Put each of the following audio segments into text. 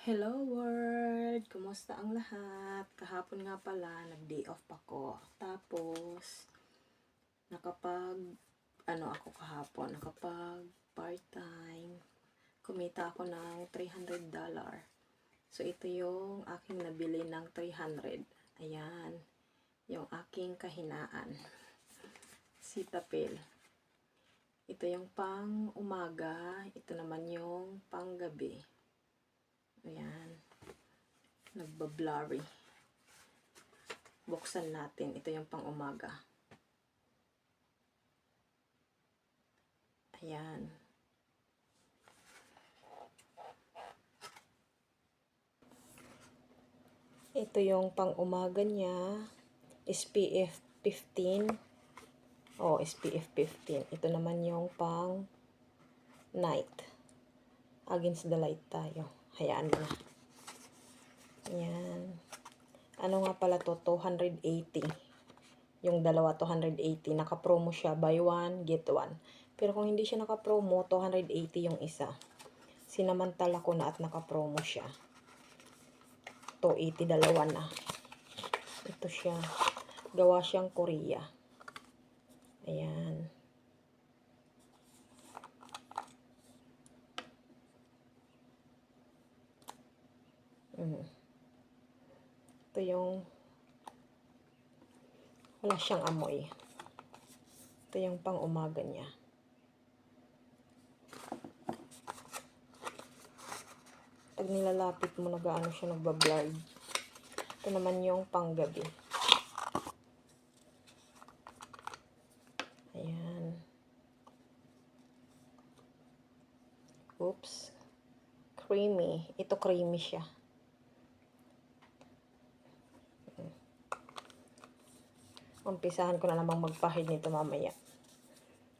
Hello world! Kumusta ang lahat? Kahapon nga pala, nag-day off ako. Tapos, ako kahapon, nakapag part-time. Kumita ako ng $300. So, ito yung aking nabili ng 300. Ayan, yung aking kahinaan. Sitapil. Ito yung pang umaga, ito naman yung pang gabi. Ayan. Nagbablurry. Buksan natin. Ito yung pang umaga. Ayan. Ito yung pang umaga niya. SPF 15. SPF 15. Ito naman yung pang night. Against the light tayo. Hayaan mo na. Ayan. Ano nga pala to? 280. Yung dalawa 280. Naka-promo siya. Buy one, get one. Pero kung hindi siya naka-promo, 280 yung isa. Sinamantala ko na at naka-promo siya. 280 dalawa na. Ito siya. Gawa siyang Korea. Ayan. Ito yung wala siyang amoy. Ito yung pang umaga niya. Pag nilalapit mo, nagaano siya, nagbablurred. Ito naman yung pang gabi. Ayan. Oops. Creamy. Ito creamy siya. Umpisahan ko na namang magpahid nito mamaya.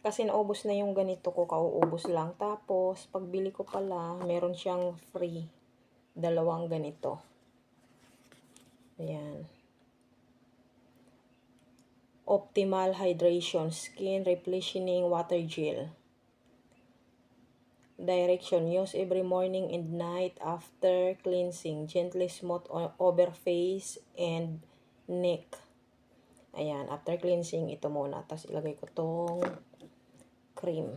Kasi naubos na yung ganito ko, kauubos lang. Tapos, pagbili ko pala, meron siyang free. Dalawang ganito. Ayan. Optimal Hydration Skin Replenishing Water Gel. Direction. Use every morning and night after cleansing. Gently smooth over face and neck. Ayan. After cleansing, ito muna. Tapos ilagay ko tong cream.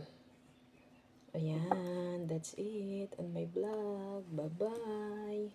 Ayan. That's it on my vlog. Bye-bye.